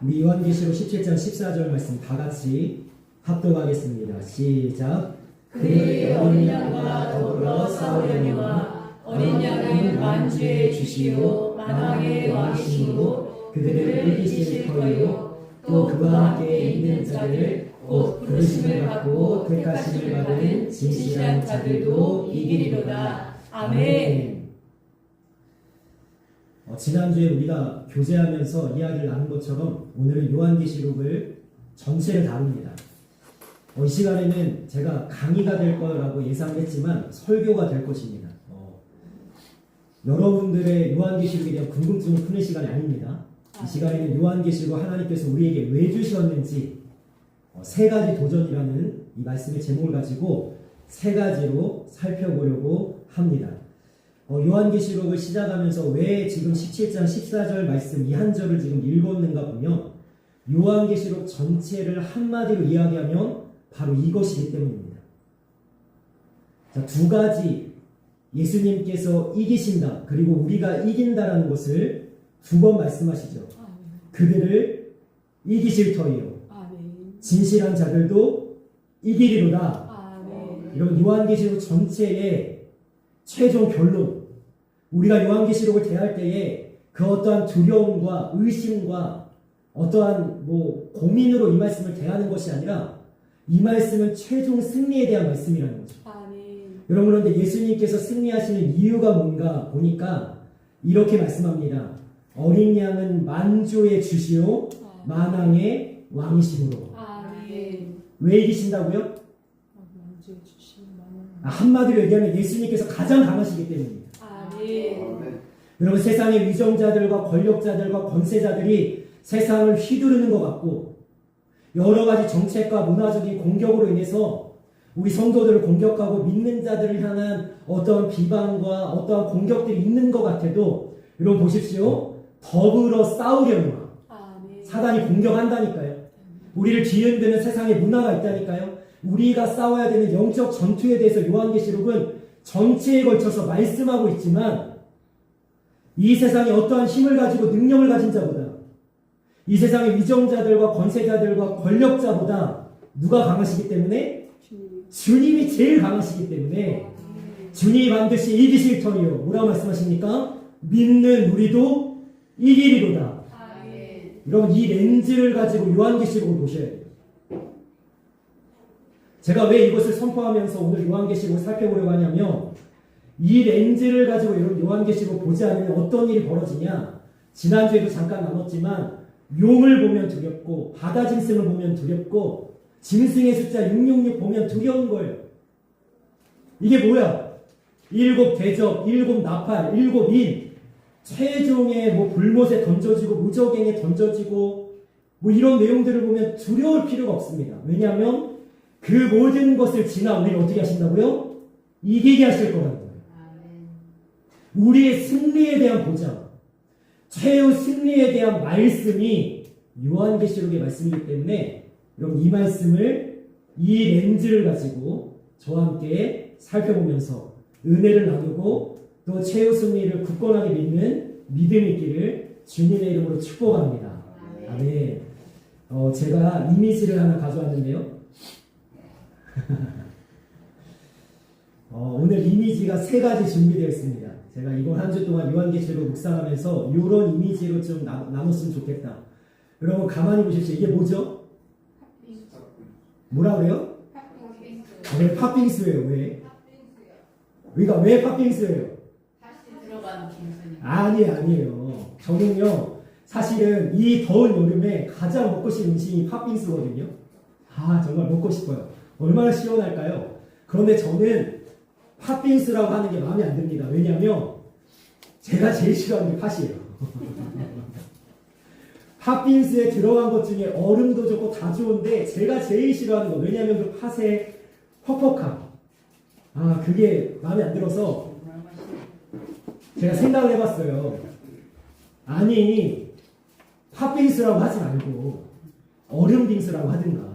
우리 요한계시록 17장 14절 말씀 다 같이 합독하겠습니다. 시작. 그의 어린 양과 더불어 싸우려니와 어린 양은 만주의 주시요 만왕의 왕이시고 그들을 이기실 터이요 또 그와 함께 있는 자들 곧 부르심을 받고 택하심을 받은 진실한 자들도 이기리로다. 아멘. 지난주에 우리가 교제하면서 이야기를 나눈 것처럼 오늘은 요한계시록을 전체를 다룹니다. 이 시간에는 제가 강의가 될 거라고 예상했지만 설교가 될 것입니다. 여러분들의 요한계시록에 대한 궁금증을 푸는 시간이 아닙니다. 이 시간에는 요한계시록 하나님께서 우리에게 왜 주셨는지 세 가지 도전이라는 이 말씀의 제목을 가지고 세 가지로 살펴보려고 합니다. 요한계시록을 시작하면서 왜 지금 17장 14절 말씀 이 한 절을 지금 읽었는가 보면 요한계시록 전체를 한마디로 이야기하면 바로 이것이기 때문입니다. 자, 두 가지 예수님께서 이기신다 그리고 우리가 이긴다라는 것을 두 번 말씀하시죠. 그들을 이기실 터이요 진실한 자들도 이기리로다. 이런 요한계시록 전체의 최종 결론, 우리가 요한계시록을 대할 때에 그 어떠한 두려움과 의심과 어떠한 고민으로 이 말씀을 대하는 것이 아니라 이 말씀은 최종 승리에 대한 말씀이라는 거죠. 여러분, 그런데 예수님께서 승리하시는 이유가 뭔가 보니까 이렇게 말씀합니다. 어린 양은 만주의 주시요 만왕의 왕이심으로. 왜 이기신다고요? 한마디로 얘기하면 예수님께서 가장 강하시기 때문입니다. 여러분, 세상의 위정자들과 권력자들과 권세자들이 세상을 휘두르는 것 같고 여러 가지 정책과 문화적인 공격으로 인해서 우리 성도들을 공격하고 믿는 자들을 향한 어떠한 비방과 어떠한 공격들이 있는 것 같아도 여러분 보십시오. 더불어 싸우려니와 사단이 공격한다니까요. 우리를 뒤흔드는 세상의 문화가 있다니까요. 우리가 싸워야 되는 영적 전투에 대해서 요한계시록은 전체에 걸쳐서 말씀하고 있지만 이 세상에 어떠한 힘을 가지고 능력을 가진 자보다 이 세상의 위정자들과 권세자들과 권력자보다 누가 강하시기 때문에? 주님이 제일 강하시기 때문에 주님이 반드시 이기실 터이요. 뭐라고 말씀하십니까? 믿는 우리도 이기리로다. 여러분, 이 렌즈를 가지고 요한계시록을 보셔야 돼요. 제가 왜 이것을 선포하면서 오늘 요한계시록을 살펴보려고 하냐면 이 렌즈를 가지고 여러분 요한계시록을 보지 않으면 어떤 일이 벌어지냐. 지난주에도 잠깐 나눴지만 용을 보면 두렵고 바다 짐승을 보면 두렵고 짐승의 숫자 666 보면 두려운 거예요. 이게 뭐야? 7 대접, 7 나팔, 7 인, 최종의 불못에 던져지고 무적행에 던져지고 이런 내용들을 보면 두려울 필요가 없습니다. 왜냐하면 그 모든 것을 지나 우리를 어떻게 하신다고요? 이기게 하실 거라는 거예요. 우리의 승리에 대한 보장, 최후 승리에 대한 말씀이 요한계시록의 말씀이기 때문에 여러분 이 말씀을 이 렌즈를 가지고 저와 함께 살펴보면서 은혜를 나누고 또 최후 승리를 굳건하게 믿는 믿음이 있기를 주님의 이름으로 축복합니다. 아멘. 제가 이미지를 하나 가져왔는데요. 오늘 이미지가 세 가지 준비되어 있습니다. 제가 이번 한 주 동안 요한계시록 묵상하면서 이런 이미지로 좀 나눴으면 좋겠다. 여러분 가만히 보십시오. 이게 뭐죠? 뭐라 그래요? 왜 팥빙수예요? 왜? 우리가 왜 팥빙수예요? 다시 들어가는 김순이. 아니에요. 저는요 사실은 이 더운 여름에 가장 먹고 싶은 음식이 팥빙수거든요. 정말 먹고 싶어요. 얼마나 시원할까요? 그런데 저는 팥빙수라고 하는 게 마음에 안 듭니다. 왜냐하면 제가 제일 싫어하는 게 팥이에요. 팥빙수에 들어간 것 중에 얼음도 좋고 다 좋은데 제가 제일 싫어하는 거, 왜냐하면 그 팥의 퍽퍽함, 그게 마음에 안 들어서 제가 생각을 해봤어요. 아니, 팥빙수라고 하지 말고 얼음빙수라고 하든가.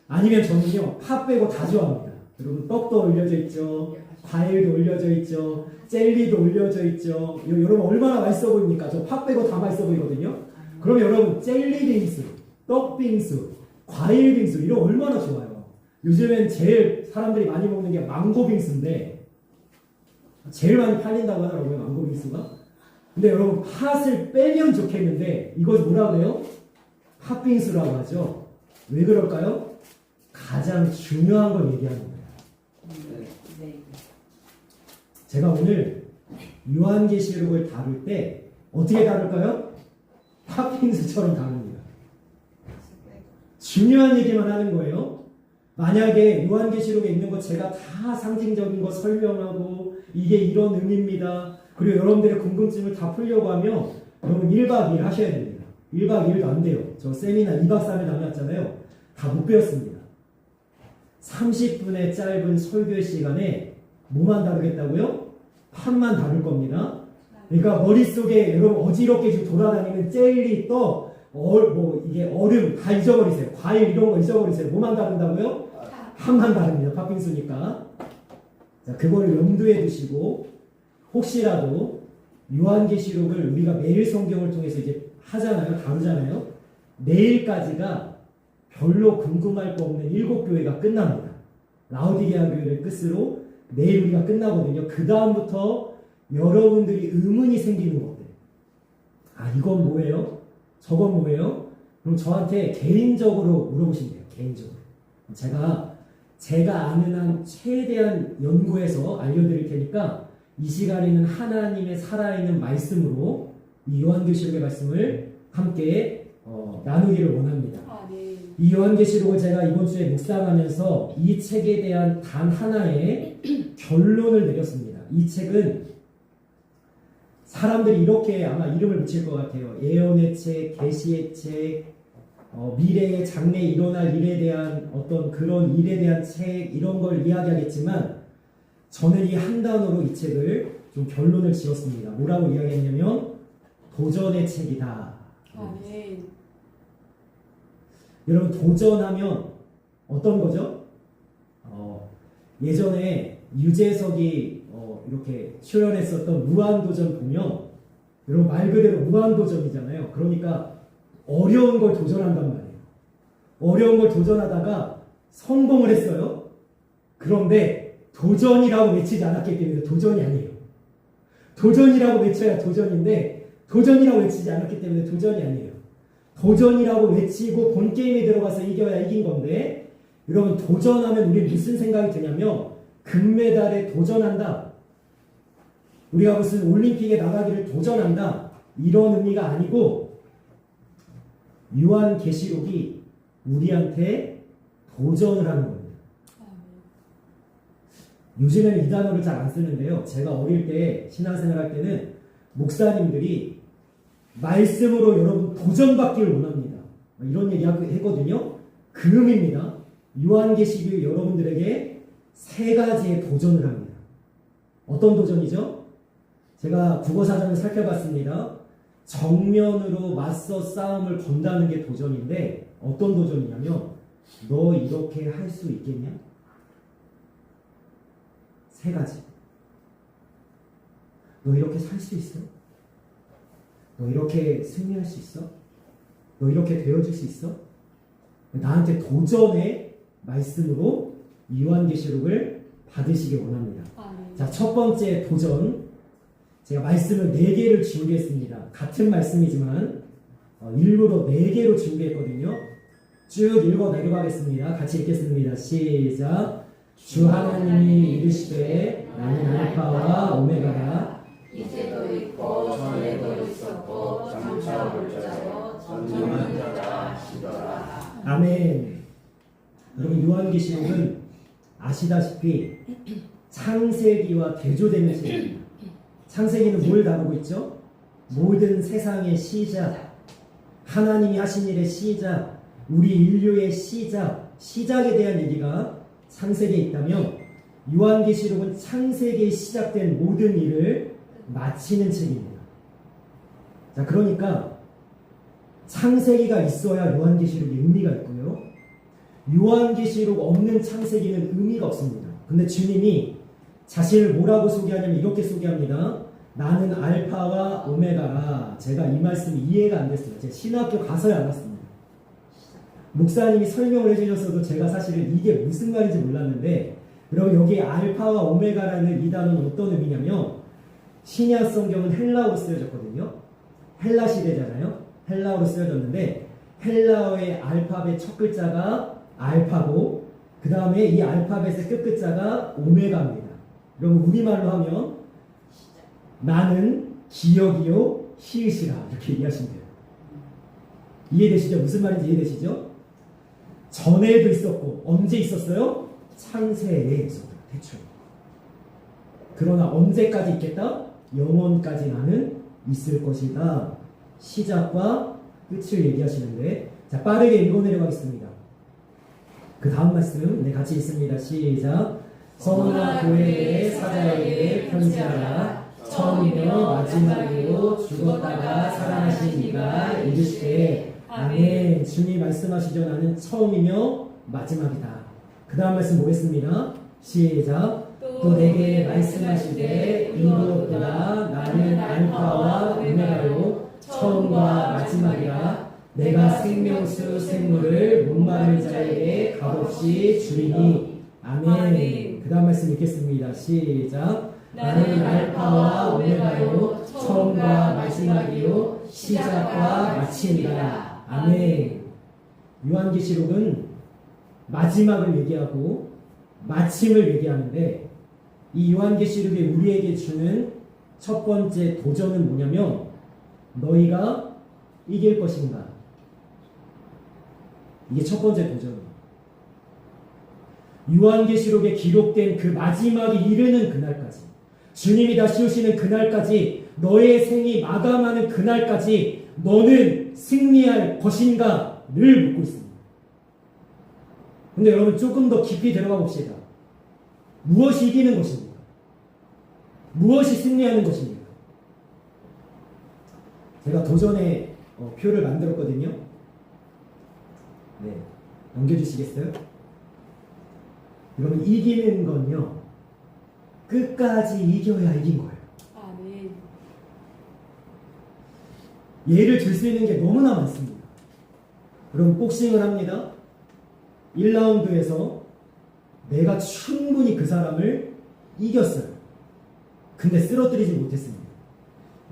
아니면 저는요 팥 빼고 다 좋아합니다. 여러분, 떡도 올려져 있죠, 과일도 올려져 있죠, 젤리도 올려져 있죠. 여러분 얼마나 맛있어 보입니까? 저 팥 빼고 다 맛있어 보이거든요. 그럼 여러분 젤리 빙수, 떡 빙수, 과일 빙수 이런 거 얼마나 좋아요. 요즘엔 제일 사람들이 많이 먹는 게 망고 빙수인데 제일 많이 팔린다고 하더라고요. 망고 빙수가. 근데 여러분 팥을 빼면 좋겠는데 이걸 뭐라고 해요? 팥빙수라고 하죠. 왜 그럴까요? 가장 중요한 걸 얘기하는 거예요. 네. 제가 오늘 요한계시록을 다룰 때 어떻게 다룰까요? 팥빙수처럼 다룹니다. 중요한 얘기만 하는 거예요. 만약에 요한계시록에 있는 거 제가 다 상징적인 거 설명하고 이게 이런 의미입니다. 그리고 여러분들의 궁금증을 다 풀려고 하면 여러분 1박 2일 하셔야 됩니다. 1박 2일도 안 돼요. 저 세미나 2박 3일 다녔잖아요. 다 못 배웠습니다. 30분의 짧은 설교의 시간에 뭐만 다루겠다고요? 팥만 다룰 겁니다. 그러니까 머릿속에 여러분 어지럽게 지금 돌아다니는 젤리, 떡, 이게 얼음 다 잊어버리세요. 과일 이런 거 잊어버리세요. 뭐만 다룬다고요? 팥만 다릅니다. 팥빙수니까. 자, 그거를 염두에 두시고 혹시라도 요한계시록을 우리가 매일 성경을 통해서 이제 하잖아요. 다루잖아요. 내일까지가 별로 궁금할 거 없는 7교회가 끝납니다. 라오디게아 교회를 끝으로 내일 우리가 끝나거든요. 그 다음부터 여러분들이 의문이 생기는 것들. 아, 이건 뭐예요? 저건 뭐예요? 그럼 저한테 개인적으로 물어보시면 돼요. 개인적으로. 제가 아는 한 최대한 연구해서 알려드릴 테니까 이 시간에는 하나님의 살아있는 말씀으로 이 요한계시록의 말씀을 함께 나누기를 원합니다. 이 요한계시록을 제가 이번 주에 묵상하면서 이 책에 대한 단 하나의 결론을 내렸습니다. 이 책은 사람들이 이렇게 아마 이름을 붙일 것 같아요. 예언의 책, 계시의 책, 미래의 장래에 일어날 일에 대한 어떤 그런 일에 대한 책 이런 걸 이야기하겠지만 저는 이 한 단어로 이 책을 좀 결론을 지었습니다. 뭐라고 이야기했냐면 도전의 책이다. 아멘. 여러분 도전하면 어떤 거죠? 예전에 유재석이 이렇게 출연했었던 무한도전 보면 여러분 말 그대로 무한도전이잖아요. 그러니까 어려운 걸 도전한단 말이에요. 어려운 걸 도전하다가 성공을 했어요. 그런데 도전이라고 외치지 않았기 때문에 도전이 아니에요. 도전이라고 외쳐야 도전인데 도전이라고 외치지 않았기 때문에 도전이 아니에요. 도전이라고 외치고 본 게임에 들어가서 이겨야 이긴 건데 여러분 도전하면 우리 무슨 생각이 드냐면 금메달에 도전한다. 우리가 무슨 올림픽에 나가기를 도전한다. 이런 의미가 아니고 요한계시록이 우리한테 도전을 하는 겁니다. 요즘에는 이 단어를 잘 안 쓰는데요. 제가 어릴 때 신앙생활 할 때는 목사님들이 말씀으로 여러분 도전받기를 원합니다. 이런 얘기 했거든요. 그 의미입니다. 요한계시록이 여러분들에게 3가지의 도전을 합니다. 어떤 도전이죠? 제가 국어사전을 살펴봤습니다. 정면으로 맞서 싸움을 건다는 게 도전인데 어떤 도전이냐면 너 이렇게 할 수 있겠냐? 3가지. 너 이렇게 살 수 있어? 너 이렇게 승리할 수 있어? 너 이렇게 되어줄 수 있어? 나한테 도전의 말씀으로 요한계시록을 받으시길 원합니다. 자, 첫 번째 도전. 제가 말씀을 4개를 준비했습니다. 같은 말씀이지만 일부러 4개로 준비했거든요. 쭉 읽어 내려가겠습니다. 같이 읽겠습니다. 시작. 주 하나님이 이르시되 나는 알파와 오메가라. 이제도 있고 전에도 있었고 장차 올 자요 전능한 자라 하시더라. 아멘. 여러분 요한계시록은 아시다시피 창세기와 대조되는 책입니다. 창세기는 뭘 다루고 있죠? 모든 세상의 시작, 하나님이 하신 일의 시작, 우리 인류의 시작, 시작에 대한 얘기가 창세기에 있다면 요한계시록은 창세기에 시작된 모든 일을 마치는 책입니다. 자, 그러니까 창세기가 있어야 요한계시록이 의미가 있고요. 요한계시록 없는 창세기는 의미가 없습니다. 근데 주님이 자신을 뭐라고 소개하냐면 이렇게 소개합니다. 나는 알파와 오메가라. 제가 이 말씀이 이해가 안 됐어요. 제가 신학교 가서야 알았습니다. 목사님이 설명을 해주셨어도 제가 사실은 이게 무슨 말인지 몰랐는데, 그럼 여기 알파와 오메가라는 이 단어는 어떤 의미냐면, 신약 성경은 헬라어로 쓰여졌거든요. 헬라 시대잖아요. 헬라어로 쓰여졌는데, 헬라어의 알파벳 첫 글자가 알파고, 그 다음에 이 알파벳의 끝 글자가 오메가입니다. 그럼 우리말로 하면 나는 기억이요 히읗이라 이렇게 이해하시면 돼요. 이해되시죠? 무슨 말인지 이해되시죠? 전에도 있었고 언제 있었어요? 창세에 있었다. 대충. 그러나 언제까지 있겠다? 영원까지 나는 있을 것이다. 시작과 끝을 얘기하시는데, 자, 빠르게 읽어내려가겠습니다. 그 다음 말씀 같이 읽습니다. 시작. 성도나 교회의 사자에게 편지하라. 처음이며 마지막이요 죽었다가 살아나신 이가 이르시되 아멘. 주님 말씀하시죠. 나는 처음이며 마지막이다. 그 다음 말씀 보겠습니다. 시작. 또 내게 말씀하시되 이르렀구나. 나는 알파와 오메가요 처음과 마지막이라. 내가 생명수 생물을 목마른 자에게 값없이 주리니. 아멘. 그 다음 말씀 읽겠습니다. 시작. 나는 알파와 오메가요 처음과 마지막이요 시작과 마침이다. 아멘. 요한계시록은 마지막을 얘기하고 마침을 얘기하는데, 이 요한계시록이 우리에게 주는 첫 번째 도전은 뭐냐면, 너희가 이길 것인가? 이게 첫 번째 도전이에요. 요한계시록에 기록된 그 마지막이 이르는 그날까지, 주님이 다시 오시는 그날까지, 너의 생이 마감하는 그날까지 너는 승리할 것인가? 를 묻고 있습니다. 근데 여러분 조금 더 깊이 들어가 봅시다. 무엇이 이기는 것입니까? 무엇이 승리하는 것입니까? 제가 도전의 표를 만들었거든요. 네, 넘겨주시겠어요? 여러분, 이기는 건요, 끝까지 이겨야 이긴 거예요. 아멘. 예를 들 수 있는 게 너무나 많습니다. 여러분, 복싱을 합니다. 1라운드에서 내가 충분히 그 사람을 이겼어요. 근데 쓰러뜨리지 못했습니다.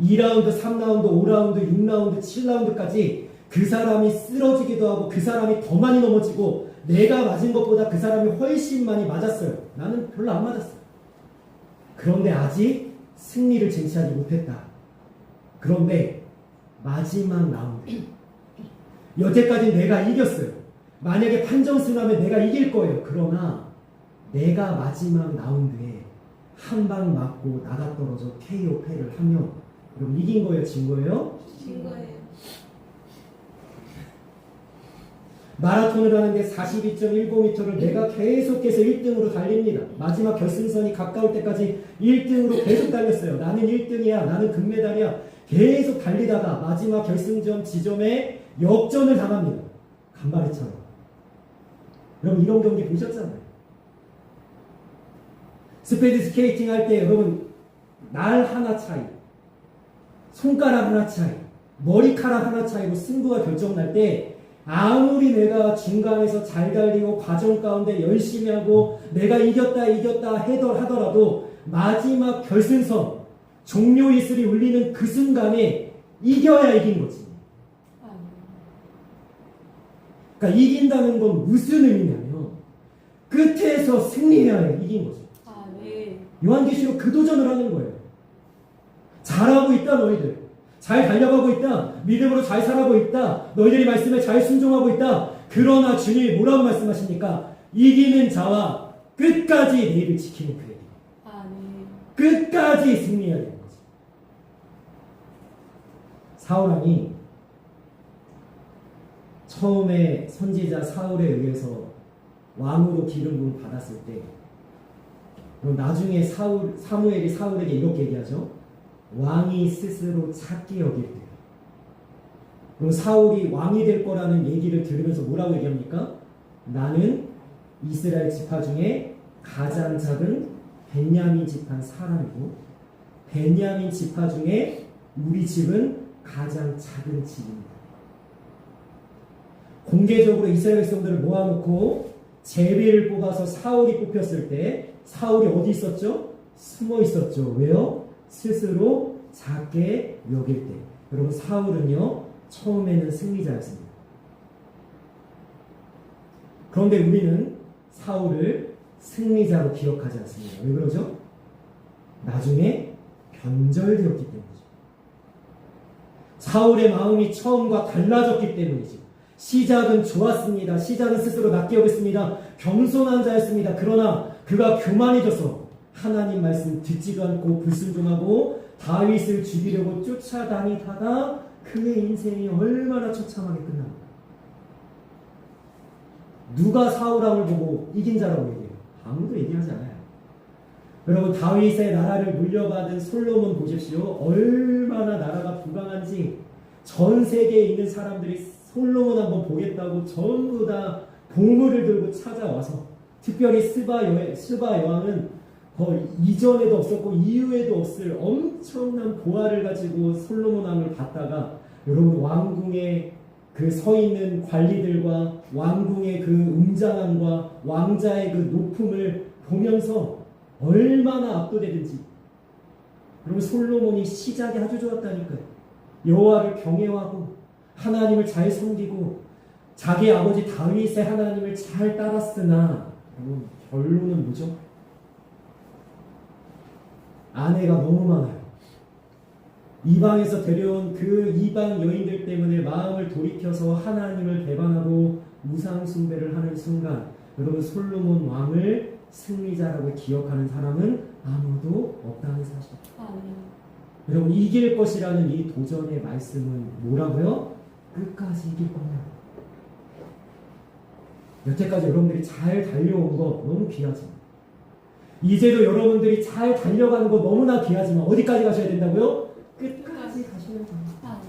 2라운드, 3라운드, 5라운드, 6라운드, 7라운드까지 그 사람이 쓰러지기도 하고 그 사람이 더 많이 넘어지고 내가 맞은 것보다 그 사람이 훨씬 많이 맞았어요. 나는 별로 안 맞았어요. 그런데 아직 승리를 쟁취하지 못했다. 그런데 마지막 라운드, 여태까지 내가 이겼어요. 만약에 판정승하면 내가 이길 거예요. 그러나 내가 마지막 라운드에 한 방 맞고 나가 떨어져 KO 패를 하면, 그럼 이긴 거예요? 진 거예요? 진 거예요. 마라톤을 하는데 42.10m를 내가 계속해서 1등으로 달립니다. 마지막 결승선이 가까울 때까지 1등으로 계속 달렸어요. 나는 1등이야. 나는 금메달이야. 계속 달리다가 마지막 결승점 지점에 역전을 당합니다. 간발이처럼. 여러분, 이런 경기 보셨잖아요. 스피드 스케이팅 할 때 여러분, 날 하나 차이, 손가락 하나 차이, 머리카락 하나 차이로 승부가 결정날 때, 아무리 내가 중간에서 잘 달리고 과정 가운데 열심히 하고 내가 이겼다 하더라도 마지막 결승선 종료 이슬이 울리는 그 순간에 이겨야 이긴 거지. 그러니까 이긴다는 건 무슨 의미냐면 끝에서 승리해야 이긴 거죠. 요한계시록 그 도전을 하는 거예요. 잘하고 있다 너희들. 잘 달려가고 있다. 믿음으로 잘 살아가고 있다. 너희들이 말씀에 잘 순종하고 있다. 그러나 주님이 뭐라고 말씀하십니까? 이기는 자와 끝까지 내 일을 지키는 그에게. 끝까지 승리해야 되는 거죠. 사울왕이 처음에 선지자 사울에 의해서 왕으로 기름 부음 받았을 때, 나중에 사무엘이 사울에게 이렇게 얘기하죠. 왕이 스스로 착기 여길 때. 그럼 사울이 왕이 될 거라는 얘기를 들으면서 뭐라고 얘기합니까? 나는 이스라엘 지파 중에 가장 작은 벤야민 지파 사람이고, 베냐민 지파 중에 우리 집은 가장 작은 집입니다. 공개적으로 이스라엘 백성들을 모아놓고 제비를 뽑아서 사울이 뽑혔을 때 사울이 어디 있었죠? 숨어 있었죠. 왜요? 스스로 작게 여길 때. 여러분 사울은요 처음에는 승리자였습니다. 그런데 우리는 사울을 승리자로 기억하지 않습니다. 왜 그러죠? 나중에 변절되었기 때문이죠. 사울의 마음이 처음과 달라졌기 때문이죠. 시작은 좋았습니다. 시작은 스스로 낮게 여겼습니다. 겸손한 자였습니다. 그러나 그가 교만해져서 하나님 말씀 듣지도 않고 불순종하고 다윗을 죽이려고 쫓아다니다가 그의 인생이 얼마나 처참하게 끝납니까? 누가 사울왕을 보고 이긴 자라고 얘기해요? 아무도 얘기하지 않아요. 여러분 다윗의 나라를 물려받은 솔로몬 보십시오. 얼마나 나라가 부강한지 전 세계에 있는 사람들이 솔로몬 한번 보겠다고 전부 다 보물을 들고 찾아와서 특별히 스바 여왕은 이전에도 없었고 이후에도 없을 엄청난 보화를 가지고 솔로몬 왕을 봤다가 여러분 왕궁에 그 서 있는 관리들과 왕궁의 그 웅장함과 왕자의 그 높음을 보면서 얼마나 압도되든지 여러분 솔로몬이 시작이 아주 좋았다니까요. 여호와를 경외하고 하나님을 잘 섬기고 자기 아버지 다윗의 하나님을 잘 따랐으나 여러분 결론은 뭐죠? 아내가 너무 많아요. 이방에서 데려온 그 이방 여인들 때문에 마음을 돌이켜서 하나님을 배반하고 우상 숭배를 하는 순간 여러분 솔로몬 왕을 승리자라고 기억하는 사람은 아무도 없다는 사실. 여러분 이길 것이라는 이 도전의 말씀은 뭐라고요? 끝까지 이길 겁니다. 여태까지 여러분들이 잘 달려온 거 너무 귀하지만 이제도 여러분들이 잘 달려가는 거 너무나 귀하지만 어디까지 가셔야 된다고요? 끝까지 가셔야 됩니다.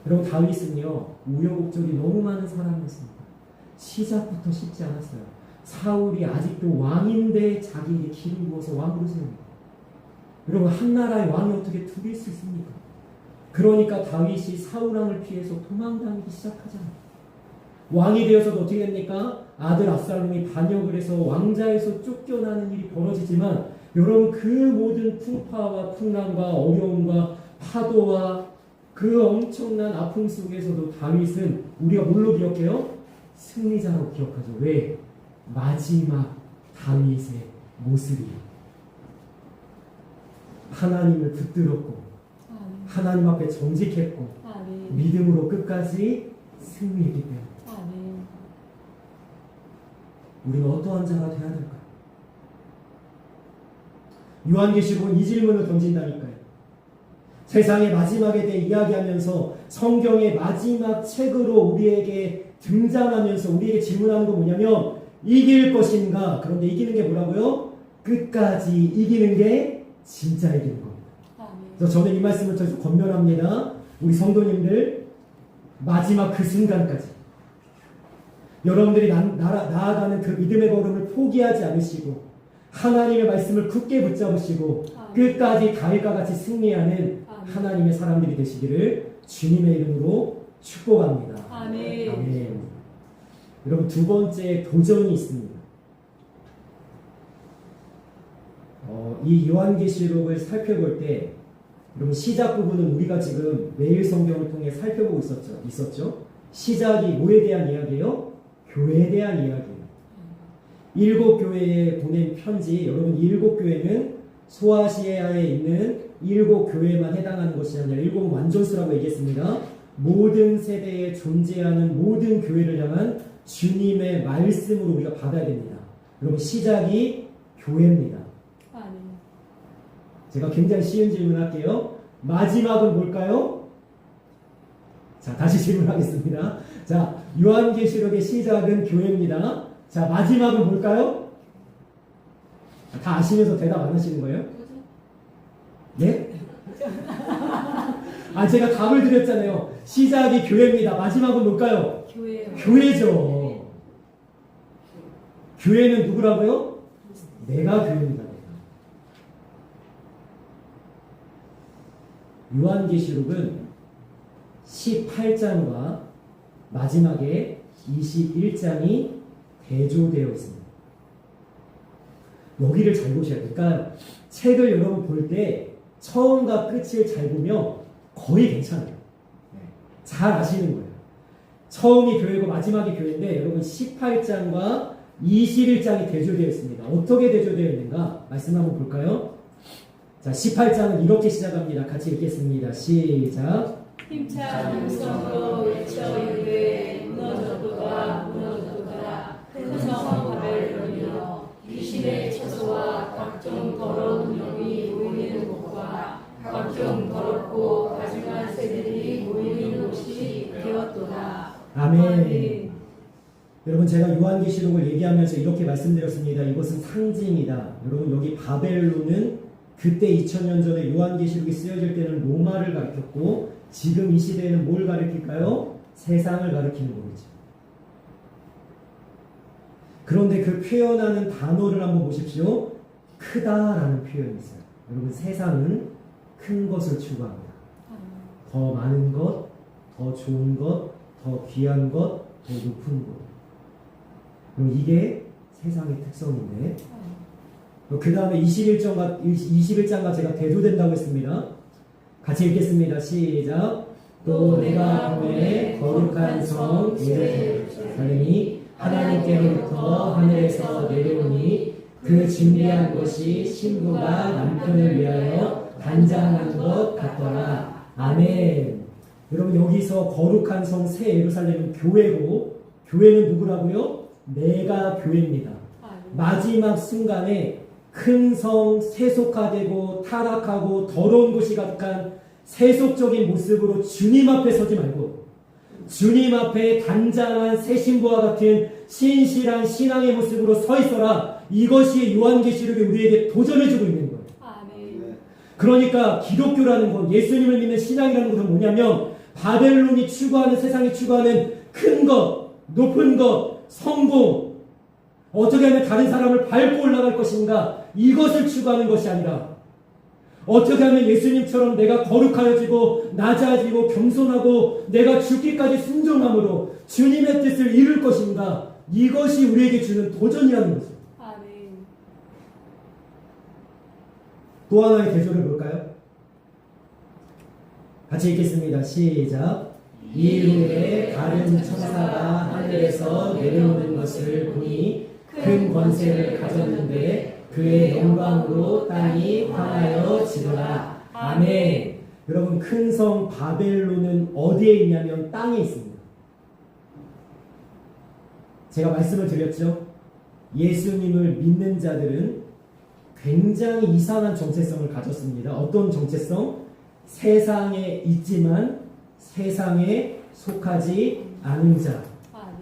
여러분 다윗은요 우여곡절이 너무 많은 사람이었습니다. 시작부터 쉽지 않았어요. 사울이 아직도 왕인데 자기에게 기름 부어서 왕으로 세웁니다. 여러분 한 나라의 왕이 어떻게 두 개일 수 있습니까? 그러니까 다윗이 사울왕을 피해서 도망다니기 시작하잖아요. 왕이 되어서도 어떻게 됩니까? 아들 압살롬이 반역을 해서 왕자에서 쫓겨나는 일이 벌어지지만 여러분 그 모든 풍파와 풍랑과 어려움과 파도와 그 엄청난 아픔 속에서도 다윗은 우리가 뭘로 기억해요? 승리자라고 기억하죠. 왜? 마지막 다윗의 모습이에요. 하나님을 붙들었고 하나님 앞에 정직했고 믿음으로 끝까지 승리했기 때문에 우리는 어떠한 자가 되어야 될까요? 요한계시록은 이 질문을 던진다니까요. 세상의 마지막에 대해 이야기하면서 성경의 마지막 책으로 우리에게 등장하면서 우리에게 질문하는 건 뭐냐면 이길 것인가? 그런데 이기는 게 뭐라고요? 끝까지 이기는 게 진짜 이기는 겁니다. 그래서 저는 이 말씀을 통해서 권면합니다. 우리 성도님들 마지막 그 순간까지 여러분들이 나아가는 그 믿음의 걸음을 포기하지 않으시고 하나님의 말씀을 굳게 붙잡으시고 끝까지 다윗과 같이 승리하는 하나님의 사람들이 되시기를 주님의 이름으로 축복합니다. 아멘. 아멘. 여러분 두 번째 도전이 있습니다. 이 요한계시록을 살펴볼 때 여러분 시작 부분은 우리가 지금 매일 성경을 통해 살펴보고 있었죠. 시작이 뭐에 대한 이야기예요? 교회에 대한 이야기예요. 7 교회에 보낸 편지. 여러분 7 교회는 소아시아에 있는 7 교회만 해당하는 것이 아니라 7 완전수라고 얘기했습니다. 모든 세대에 존재하는 모든 교회를 향한 주님의 말씀으로 우리가 받아야 됩니다. 여러분 시작이 교회입니다. 제가 굉장히 쉬운 질문 할게요. 마지막은 뭘까요? 자, 다시 질문하겠습니다. 자, 요한계시록의 시작은 교회입니다. 자, 마지막은 뭘까요? 다 아시면서 대답 안 하시는 거예요? 네? 제가 답을 드렸잖아요. 시작이 교회입니다. 마지막은 뭘까요? 교회요. 교회죠. 교회는 누구라고요? 내가 교회입니다. 요한계시록은 18장과 마지막에 21장이 대조되어 있습니다. 여기를 잘 보셔야 돼요. 그러니까 책을 여러분 볼 때 처음과 끝을 잘 보면 거의 괜찮아요. 잘 아시는 거예요. 처음이 교회고 마지막이 교회인데 여러분 18장과 21장이 대조되어 있습니다. 어떻게 대조되어 있는가? 말씀 한번 볼까요? 자, 18장은 이렇게 시작합니다. 같이 읽겠습니다. 시작. 힘찬 음성으로 외쳐 이르되 무너졌도다 무너졌도다 큰 성 바벨론이여 귀신의 처소와 각종 더러운 영이 모이는 곳과 각종 더럽고 가증한 새들이 모이는 곳이 되었도다. 아멘. 여러분 제가 요한계시록을 얘기하면서 이렇게 말씀드렸습니다. 이것은 상징이다. 여러분 여기 바벨론은 그때 2000년 전에 요한계시록이 쓰여질 때는 로마를 가리켰고 지금 이 시대에는 뭘 가리킬까요? 세상을 가리키는 거겠죠. 그런데 그 표현하는 단어를 한번 보십시오. 크다라는 표현이 있어요. 여러분 세상은 큰 것을 추구합니다. 더 많은 것, 더 좋은 것, 더 귀한 것, 더 높은 것. 그럼 이게 세상의 특성인데 그 다음에 21장과 제가 대조된다고 했습니다. 같이 읽겠습니다. 시작. 또 내가 보매 거룩한 성 예루살렘이 하나님께로부터 하늘에서 내려오니 그 준비한 것이 신부가 남편을 위하여 단장한 것 같더라. 아멘. 여러분 여기서 거룩한 성 새 예루살렘은 교회고 교회는 누구라고요? 내가 교회입니다. 마지막 순간에 큰 성 세속화되고 타락하고 더러운 곳이 가득한 세속적인 모습으로 주님 앞에 서지 말고 주님 앞에 단장한 새 신부와 같은 신실한 신앙의 모습으로 서 있어라. 이것이 요한계시록이 우리에게 도전해주고 있는 거예요. 그러니까 기독교라는 건 예수님을 믿는 신앙이라는 것은 뭐냐면 바벨론이 추구하는 세상이 추구하는 큰 것, 높은 것, 성공 어떻게 하면 다른 사람을 밟고 올라갈 것인가 이것을 추구하는 것이 아니라 어떻게 하면 예수님처럼 내가 거룩하여지고 낮아지고 겸손하고 내가 죽기까지 순종함으로 주님의 뜻을 이룰 것인가 이것이 우리에게 주는 도전이라는 거죠. 또 하나의 대조를 볼까요? 같이 읽겠습니다. 시작. 이후에 다른 천사가 하늘에서 내려오는 것을 보니 큰 권세를 가졌는데 그의 영광으로 땅이 황하여 지더라. 아멘. 여러분 큰 성 바벨론은 어디에 있냐면 땅에 있습니다. 제가 말씀을 드렸죠. 예수님을 믿는 자들은 굉장히 이상한 정체성을 가졌습니다. 어떤 정체성? 세상에 있지만 세상에 속하지 않은 자.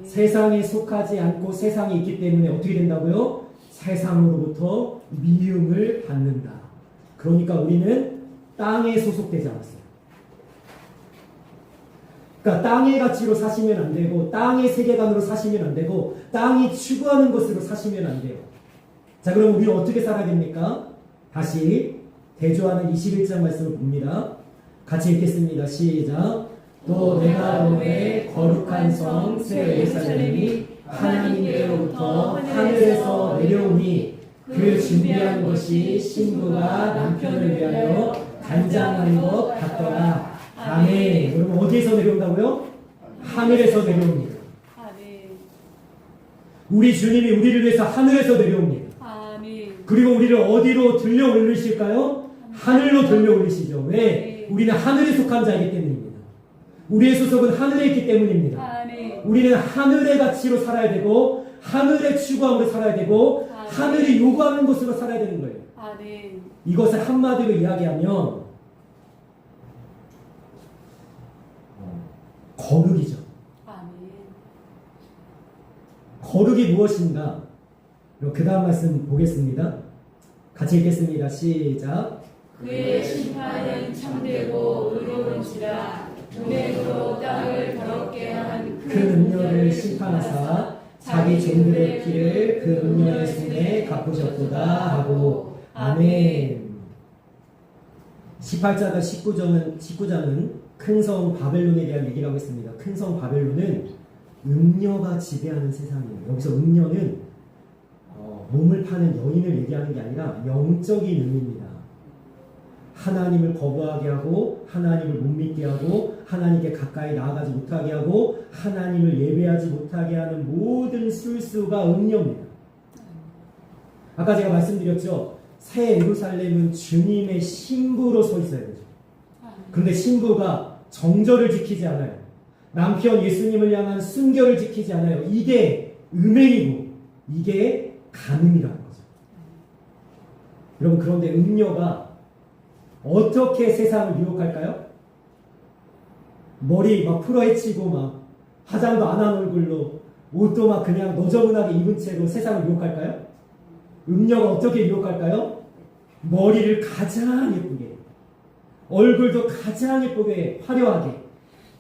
세상에 속하지 않고 세상에 있기 때문에 어떻게 된다고요? 세상으로부터 미움을 받는다. 그러니까 우리는 땅에 소속되지 않았어요. 그러니까 땅의 가치로 사시면 안 되고 땅의 세계관으로 사시면 안 되고 땅이 추구하는 것으로 사시면 안 돼요. 자, 그럼 우리는 어떻게 살아야 됩니까? 다시 대조하는 21장 말씀을 봅니다. 같이 읽겠습니다. 시작. 또 내가 보매 거룩한 성 새 예루살렘이 하나님께로부터 하늘에서 내려오니 그 준비한 것이 신부가 남편을 위하여 단장한 것 같더라. 아멘. 여러분 어디에서 내려온다고요? 하늘에서 내려옵니다. 우리 주님이 우리를 위해서 하늘에서 내려옵니다. 그리고 우리를 어디로 들려 올리실까요? 하늘로 들려 올리시죠. 왜? 우리는 하늘에 속한 자이기 때문입니다. 우리의 소속은 하늘에 있기 때문입니다. 우리는 하늘의 가치로 살아야 되고 하늘의 추구함으로 살아야 되고 하늘이 요구하는 것으로 살아야 되는 거예요. 이것을 한마디로 이야기하면 거룩이죠. 거룩이 무엇인가? 그 다음 말씀 보겠습니다. 같이 읽겠습니다. 시작. 그의 심판은 참되고 의로운지라 은행으로 땅을 더럽게 한 그 음녀를 심판하사 자기 종들의 피를 그 음녀의 손에 갚으셨도다 하고 아멘. 18자가 19장은 큰 성 바벨론에 대한 얘기를 하고 있습니다. 큰 성 바벨론은 음녀가 지배하는 세상이에요. 여기서 음녀는 몸을 파는 여인을 얘기하는 게 아니라 영적인 의미입니다. 하나님을 거부하게 하고 하나님을 못 믿게 하고 하나님께 가까이 나아가지 못하게 하고 하나님을 예배하지 못하게 하는 모든 술수가 음녀입니다. 아까 제가 말씀드렸죠. 새 예루살렘은 주님의 신부로 서 있어야 되죠. 그런데 신부가 정절을 지키지 않아요. 남편 예수님을 향한 순결을 지키지 않아요. 이게 음행이고 이게 간음이라는 거죠. 여러분, 그런데 음녀가 어떻게 세상을 유혹할까요? 머리 막 풀어헤치고 막 화장도 안 한 얼굴로 옷도 막 그냥 너저분하게 입은 채로 세상을 유혹할까요? 음녀가 어떻게 유혹할까요? 머리를 가장 예쁘게, 얼굴도 가장 예쁘게 화려하게,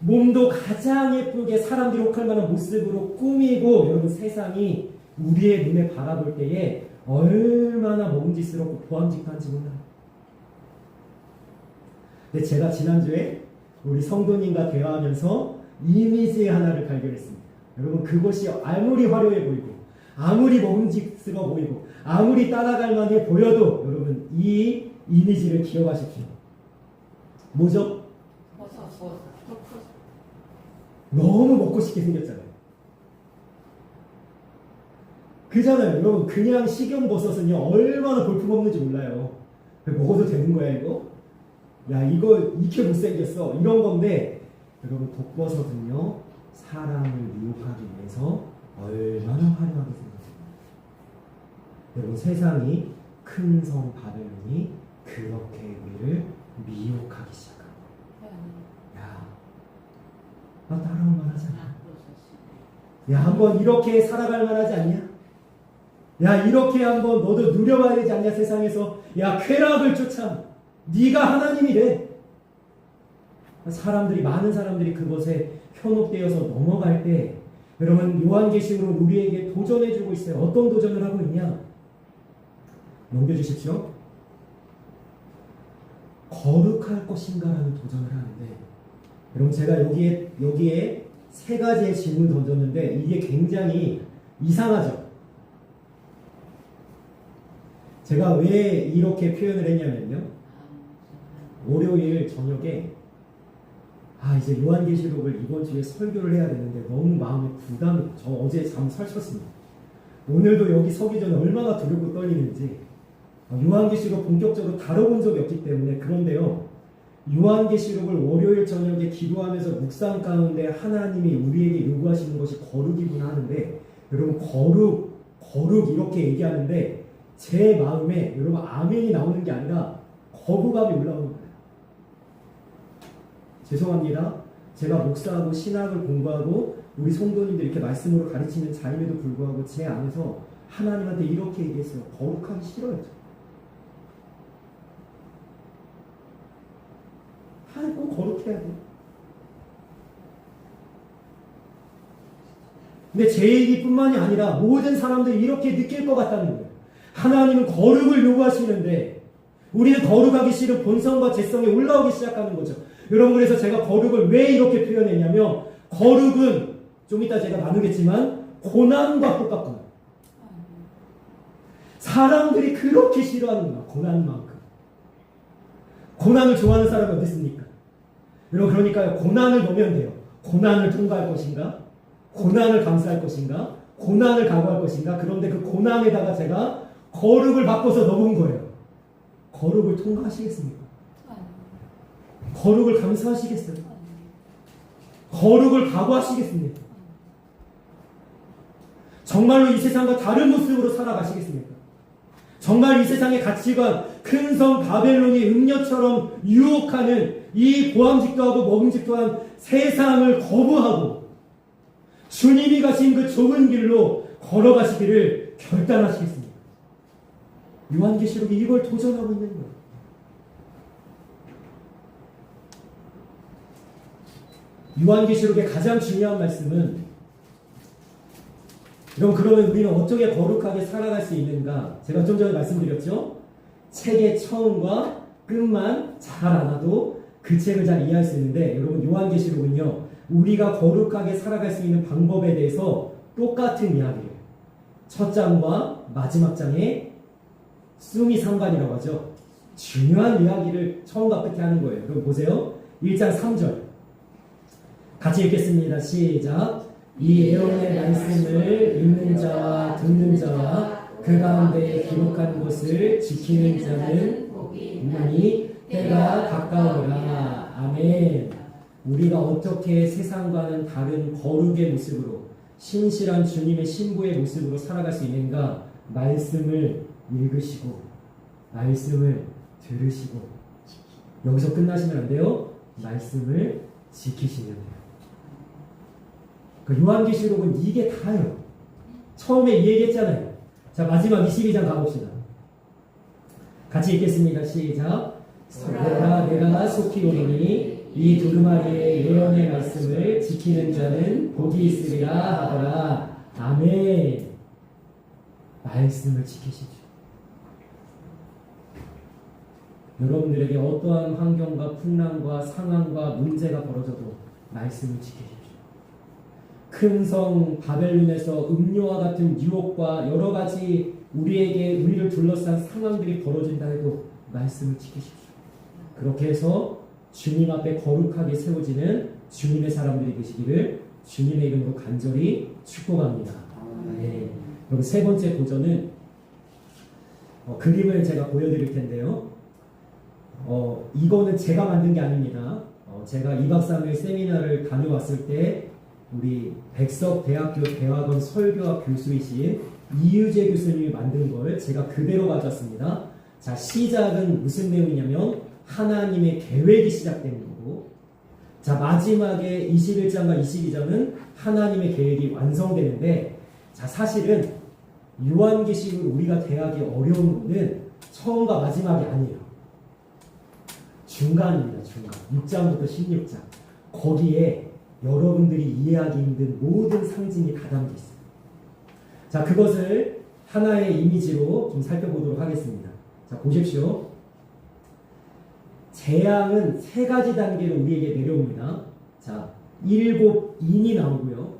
몸도 가장 예쁘게 사람들이 욕할 만한 모습으로 꾸미고, 여러분, 세상이 우리의 눈에 바라볼 때에 얼마나 먹음직스럽고 보암직한지 몰라요. 근데 제가 지난주에 우리 성도님과 대화하면서 이미지 하나를 발견했습니다. 여러분, 그것이 아무리 화려해 보이고 아무리 먹음직스러워 보이고 아무리 따라갈 만해 보여도 여러분, 이 이미지를 기억하십시오. 뭐죠? 너무 먹고 싶게 생겼잖아요. 그잖아요. 여러분, 그냥 식용버섯은요 얼마나 볼품없는지 몰라요. 먹어도 되는 거야 이거? 야, 이거 이렇게 못생겼어, 이런 건데, 여러분, 독버섯은요 사람을 유혹하기 위해서 얼마나 화려하게 생겼습니다. 여러분, 세상이 큰 성 바벨론이 그렇게 우리를 미혹하기 시작합니다. 야, 나 따라올 만하지 않냐? 야, 한번 이렇게 살아갈 만하지 않냐? 야, 이렇게 한번 너도 누려봐야 되지 않냐? 세상에서. 야, 쾌락을 쫓아, 네가 하나님이래. 많은 사람들이 그것에 현혹되어서 넘어갈 때, 여러분, 요한계시록은 우리에게 도전해주고 있어요. 어떤 도전을 하고 있냐? 넘겨주십시오. 거룩할 것인가라는 도전을 하는데, 여러분, 제가 여기에 세 가지의 질문을 던졌는데 이게 굉장히 이상하죠. 제가 왜 이렇게 표현을 했냐면요, 월요일 저녁에 이제 요한계시록을 이번 주에 설교를 해야 되는데 너무 마음에 부담이, 저 어제 잠 설쳤습니다. 오늘도 여기 서기 전에 얼마나 두렵고 떨리는지. 요한계시록 본격적으로 다뤄본 적이 없기 때문에. 그런데요, 요한계시록을 월요일 저녁에 기도하면서 묵상 가운데 하나님이 우리에게 요구하시는 것이 거룩이구나 하는데, 여러분, 거룩 이렇게 얘기하는데 제 마음에 여러분 아멘이 나오는 게 아니라 거부감이 올라오는 거예요. 죄송합니다. 제가 목사하고 신학을 공부하고 우리 성도님들 이렇게 말씀으로 가르치는 자임에도 불구하고 제 안에서 하나님한테 이렇게 얘기했어요. 거룩하기 싫어요. 꼭 거룩해야 돼. 근데 제 얘기뿐만이 아니라 모든 사람들이 이렇게 느낄 것 같다는 거예요. 하나님은 거룩을 요구하시는데 우리는 거룩하기 싫은 본성과 죄성이 올라오기 시작하는 거죠. 여러분, 그래서 제가 거룩을 왜 이렇게 표현했냐면, 거룩은 좀 이따 제가 나누겠지만 고난과 똑같구나. 사람들이 그렇게 싫어하는구나, 고난만큼. 고난을 좋아하는 사람이 어디 있습니까? 여러분, 그러니까요, 고난을 넘으면 돼요. 고난을 통과할 것인가? 고난을 감수할 것인가? 고난을 각오할 것인가? 그런데 그 고난에다가 제가 거룩을 바꿔서 넣은 거예요. 거룩을 통과하시겠습니까? 거룩을 감수하시겠어요? 거룩을 각오하시겠습니까? 정말로 이 세상과 다른 모습으로 살아가시겠습니까? 정말 이 세상의 가치관, 큰 성 바벨론이 음녀처럼 유혹하는 이 보암직도 하고 먹음직도 한 세상을 거부하고 주님이 가신 그 좁은 길로 걸어가시기를 결단하시겠습니까? 요한계시록이 이걸 도전하고 있는 거예요. 요한계시록의 가장 중요한 말씀은, 그러면 우리는 어떻게 거룩하게 살아갈 수 있는가? 제가 좀 전에 말씀드렸죠? 책의 처음과 끝만 잘 알아도 그 책을 잘 이해할 수 있는데, 여러분 요한계시록은요 우리가 거룩하게 살아갈 수 있는 방법에 대해서 똑같은 이야기예요. 첫 장과 마지막 장에 숭이 상관이라고 하죠. 중요한 이야기를 처음과 끝에 하는 거예요. 그럼 보세요. 1장 3절 같이 읽겠습니다. 시작. 이 예언의 말씀을 읽는 자와 듣는 자와 그 가운데 기록한 것을 지키는 자는 복이 있나니 때가 가까우라. 아멘. 우리가 어떻게 세상과는 다른 거룩의 모습으로 신실한 주님의 신부의 모습으로 살아갈 수 있는가? 말씀을 읽으시고 말씀을 들으시고, 여기서 끝나시면 안 돼요. 말씀을 지키시면 돼요. 그 요한계시록은 이게 다예요. 처음에 이 얘기했잖아요. 자, 마지막 22장 가봅시다. 같이 읽겠습니다. 시작. 내가 속히 오리니 이 두루마리의 예언의 말씀을 지키는 자는 복이 있으리라 하더라. 아멘. 말씀을 지키십시오. 여러분들에게 어떠한 환경과 풍랑과 상황과 문제가 벌어져도 말씀을 지키십시오. 큰 성 바벨론에서 음료와 같은 유혹과 여러 가지 우리를 둘러싼 상황들이 벌어진다 해도 말씀을 지키십시오. 그렇게 해서 주님 앞에 거룩하게 세워지는 주님의 사람들이 되시기를 주님의 이름으로 간절히 축복합니다. 네. 그럼 세 번째 도전은 그림을 제가 보여드릴 텐데요. 이거는 제가 만든 게 아닙니다. 제가 2박 3일 세미나를 다녀왔을 때 우리 백석대학교 대학원 설교학 교수이신 이유재 교수님이 만든 걸 제가 그대로 가져왔습니다. 자, 시작은 무슨 내용이냐면 하나님의 계획이 시작되는 거고, 자, 마지막에 21장과 22장은 하나님의 계획이 완성되는데, 자, 사실은 요한계시록을 우리가 대하기 어려운 거는 처음과 마지막이 아니에요. 중간입니다. 중간. 6장부터 16장. 거기에 여러분들이 이해하기 힘든 모든 상징이 다 담겨 있어요. 자, 그것을 하나의 이미지로 좀 살펴보도록 하겠습니다. 자, 보십시오. 재앙은 세 가지 단계로 우리에게 내려옵니다. 자, 7 인이 나오고요.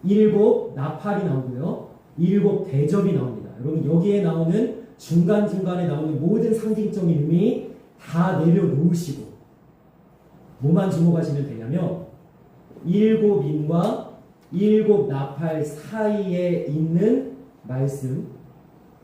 7 나팔이 나오고요. 7 대접이 나옵니다. 여러분, 여기에 나오는 중간중간에 나오는 모든 상징적인 의미 다 내려놓으시고 뭐만 주목하시면 되냐면 7 인과 7 나팔 사이에 있는 말씀,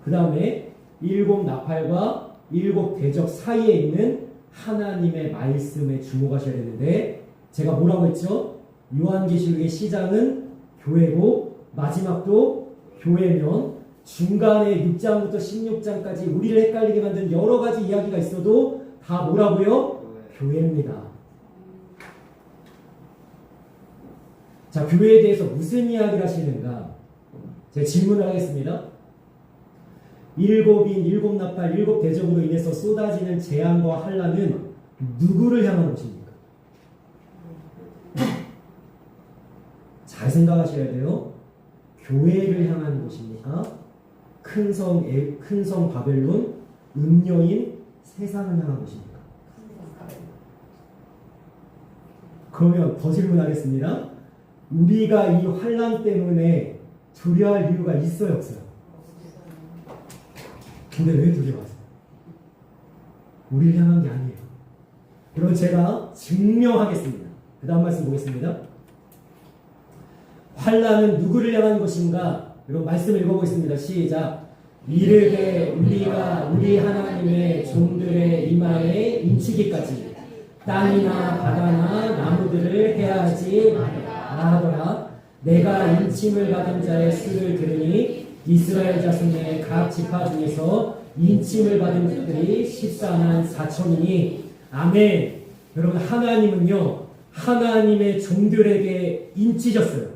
그 다음에 7 나팔과 7 대접 사이에 있는 하나님의 말씀에 주목하셔야 되는데, 제가 뭐라고 했죠? 요한계시록의 시작은 교회고 마지막도 교회면 중간에 6장부터 16장까지 우리를 헷갈리게 만든 여러 가지 이야기가 있어도 다 뭐라고요? 교회입니다. 자, 교회에 대해서 무슨 이야기를 하시는가? 제가 질문을 하겠습니다. 7 인, 7 나팔, 7 대접으로 인해서 쏟아지는 재앙과 환난은 누구를 향한 것입니까? 잘 생각하셔야 돼요. 교회를 향한 것입니까? 큰 성 바벨론, 음녀인 세상을 향한 것입니까? 그러면 더 질문하겠습니다. 우리가 이 환난 때문에 두려워할 이유가 있어요, 없어요? 근데 왜 두려워하세요? 우리를 향한 게 아니에요. 그럼 제가 증명하겠습니다. 그 다음 말씀 보겠습니다. 환난은 누구를 향한 것인가? 여러분 말씀 읽어보겠습니다. 시작. 이르되 우리가 우리 하나님의 종들의 이마에 인치기까지 땅이나 바다나 나무들을 해하지 말라 하더라. 내가 인침을 받은 자의 수를 들으니 이스라엘 자손의 각 지파 중에서 인침을 받은 자들이 14만 4천이니 아멘. 여러분, 하나님은요 하나님의 종들에게 인치셨어요.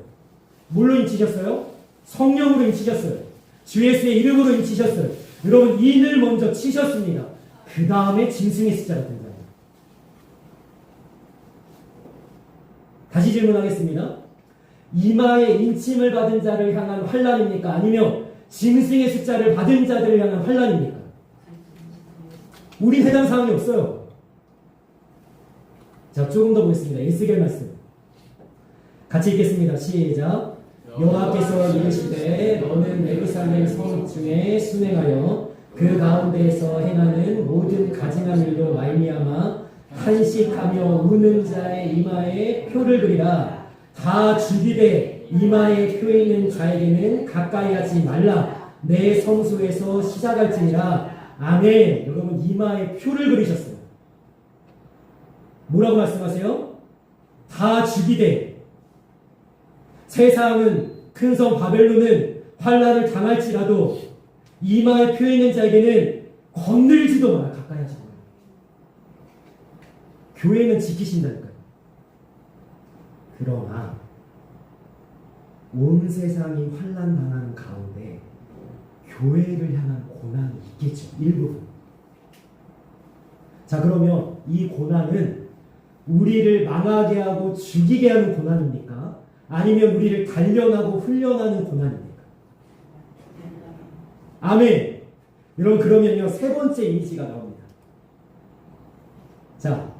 뭘로 인치셨어요? 성령으로 인치셨어요. 주 예수의 이름으로 인치셨어요. 여러분, 인을 먼저 치셨습니다. 그 다음에 짐승의 숫자가 된다. 다시 질문하겠습니다. 이마에 인침을 받은 자를 향한 환난입니까? 아니면 짐승의 숫자를 받은 자들을 향한 환난입니까? 우린 해당 사항이 없어요. 자, 조금 더 보겠습니다. 에스겔 말씀. 같이 읽겠습니다. 시작. 여호와께서 이르시되 너는 예루살렘 성 중에 순행하여 그 가운데에서 행하는 모든 가증한 일로 말미암아 탄식하며 우는 자의 이마에 표를 그리라. 다 죽이되 이마에 표 있는 자에게는 가까이 하지 말라. 내 성소에서 시작할지니라. 아멘. 여러분 이마에 표를 그리셨어요. 뭐라고 말씀하세요? 다 죽이되. 세상은 큰 성 바벨론은 환난을 당할지라도 이마에 표 있는 자에게는 건들지도 마라. 가까이 하지 마라. 교회는 지키신다니까요. 그러나 온 세상이 환난 당하는 가운데 교회를 향한 고난이 있겠죠. 일부분. 자, 그러면 이 고난은 우리를 망하게 하고 죽이게 하는 고난입니까? 아니면 우리를 단련하고 훈련하는 고난입니까? 아멘. 여러분 그러면요 세 번째 이미지가 나옵니다. 자,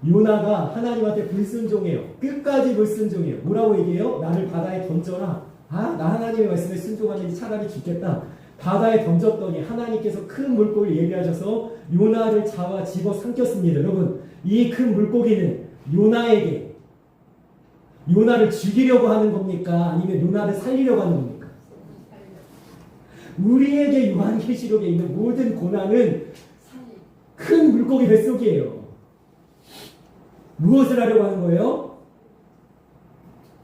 요나가 하나님한테 불순종해요. 끝까지 불순종해요. 뭐라고 얘기해요? 나를 바다에 던져라. 나 하나님의 말씀에 순종하는지 차라리 죽겠다. 바다에 던졌더니 하나님께서 큰 물고기를 예비하셔서 요나를 잡아 집어삼켰습니다. 여러분 이 큰 물고기는 요나에게 요나를 죽이려고 하는 겁니까? 아니면 요나를 살리려고 하는 겁니까? 우리에게 요한계시록에 있는 모든 고난은 큰 물고기 뱃속이에요. 무엇을 하려고 하는 거예요?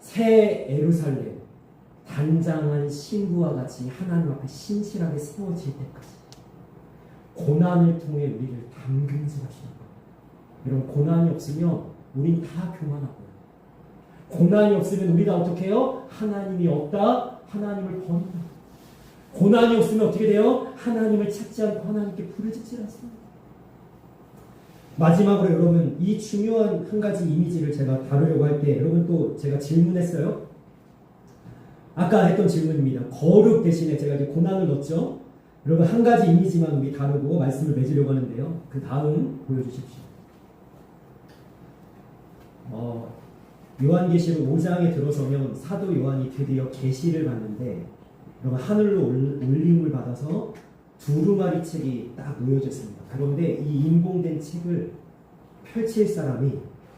새 예루살렘 단장한 신부와 같이 하나님 앞에 신실하게 세워질 때까지 고난을 통해 우리를 담금질하시는 거예요. 여러분 고난이 없으면 우린 다 교만하고요. 고난이 없으면 우리가 어떻게 해요? 하나님이 없다. 하나님을 버린다. 고난이 없으면 어떻게 돼요? 하나님을 찾지 않고 하나님께 부르짖지 않습니다. 마지막으로 여러분 이 중요한 한 가지 이미지를 제가 다루려고 할 때 여러분 또 제가 질문했어요. 아까 했던 질문입니다. 거룩 대신에 제가 이제 고난을 넣었죠. 여러분 한 가지 이미지만 우리 다루고 말씀을 맺으려고 하는데요. 그 다음 보여주십시오. 요한계시록 5장에 들어서면 사도 요한이 드디어 계시를 받는데 여러분 하늘로 올림을 받아서 두루마리 책이 딱 놓여졌습니다. 그런데 이 인공된 책을 펼칠 사람이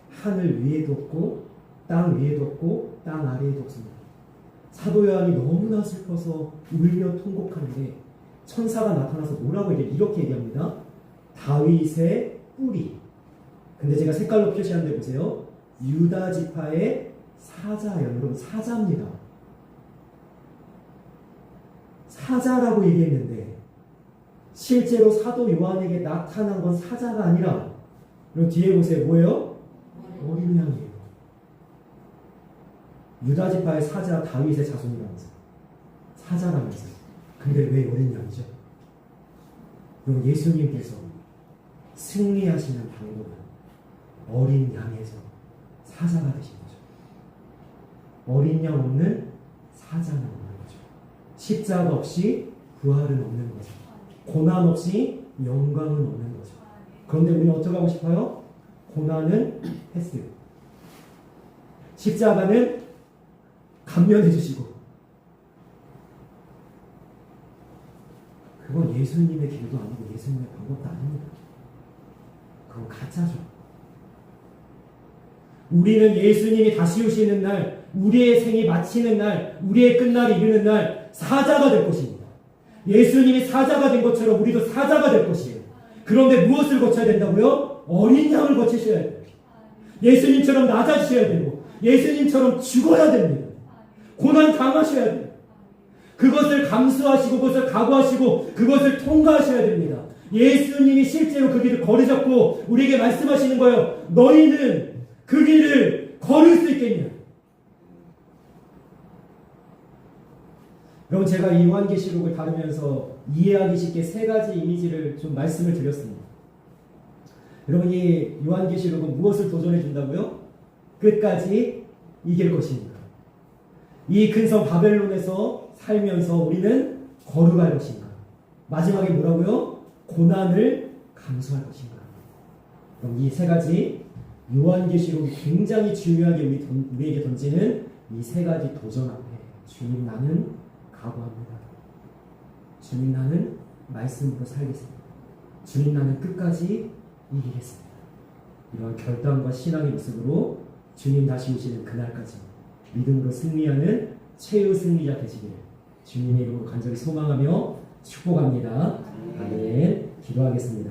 하늘 위에도 없고 땅 위에도 없고 땅 아래에도 없습니다. 사도 요한이 너무나 슬퍼서 울며 통곡하는데 천사가 나타나서 뭐라고 이렇게 얘기합니다. 다윗의 뿌리. 근데 제가 색깔로 표시한 데 보세요. 유다 지파의 사자예요. 여러분 사자입니다. 사자라고 얘기했는데 실제로 사도 요한에게 나타난 건 사자가 아니라 여러분 뒤에 보세요. 뭐예요? 어린 양이에요. 유다 지파의 사자 다윗의 자손이라면서요. 사자라면서요. 근데 왜 어린 양이죠? 그럼 예수님께서 승리하시는 방법은 어린 양에서 사자가 되신 거죠. 어린 양 없는 사자는 없는 거죠. 십자가 없이 부활은 없는 거죠. 고난 없이 영광은 없는 거죠. 그런데 우리는 어떻게 하고 싶어요? 고난은 패스. 십자가는 감면해 주시고. 그건 예수님의 길도 아니고 예수님의 방법도 아닙니다. 그건 가짜죠. 우리는 예수님이 다시 오시는 날, 우리의 생이 마치는 날, 우리의 끝날이 이르는 날 사자가 될 것입니다. 예수님이 사자가 된 것처럼 우리도 사자가 될 것이에요. 그런데 무엇을 거쳐야 된다고요? 어린 양을 거치셔야 돼요. 예수님처럼 낮아지셔야 되고 예수님처럼 죽어야 됩니다. 고난 당하셔야 돼요. 그것을 감수하시고 그것을 각오하시고 그것을 통과하셔야 됩니다. 예수님이 실제로 그 길을 걸으셨고 우리에게 말씀하시는 거예요. 너희는 그 길을 걸을 수 있겠냐? 여러분 제가 이 요한계시록을 다루면서 이해하기 쉽게 세 가지 이미지를 좀 말씀을 드렸습니다. 여러분 이 요한계시록은 무엇을 도전해 준다고요? 끝까지 이길 것입니다. 이 큰 성 바벨론에서 살면서 우리는 거룩할 것인가? 마지막에 뭐라고요? 고난을 감수할 것인가? 그럼 이 세 가지 요한계시록이 굉장히 중요하게 우리에게 던지는 이 세 가지 도전 앞에 주님 나는 각오합니다. 주님 나는 말씀으로 살겠습니다. 주님 나는 끝까지 이기겠습니다. 이러한 결단과 신앙의 모습으로 주님 다시 오시는 그날까지 믿음으로 승리하는 최후 승리자 되시기를 주님의 이름으로 간절히 소망하며 축복합니다. 아멘. 기도하겠습니다.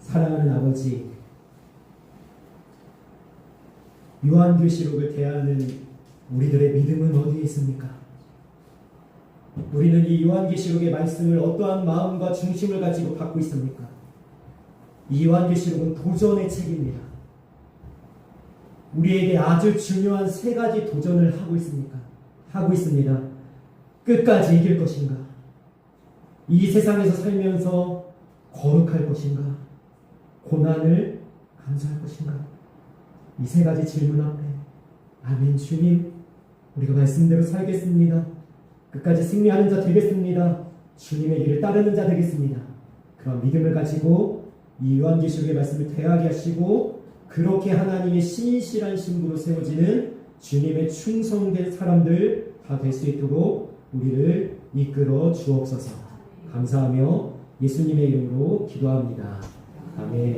사랑하는 아버지, 요한계시록을 대하는 우리들의 믿음은 어디에 있습니까? 우리는 이 요한계시록의 말씀을 어떠한 마음과 중심을 가지고 받고 있습니까? 이 요한계시록은 도전의 책입니다. 우리에게 아주 중요한 세 가지 도전을 하고 있습니다. 끝까지 이길 것인가? 이 세상에서 살면서 거룩할 것인가? 고난을 감수할 것인가? 이 세 가지 질문 앞에 아멘 주님, 우리가 말씀대로 살겠습니다. 끝까지 승리하는 자 되겠습니다. 주님의 길을 따르는 자 되겠습니다. 그런 믿음을 가지고 이 요한계시록의 말씀을 대하게 하시고 그렇게 하나님의 신실한 신부로 세워지는 주님의 충성된 사람들 다 될 수 있도록 우리를 이끌어 주옵소서. 감사하며 예수님의 이름으로 기도합니다. 아멘.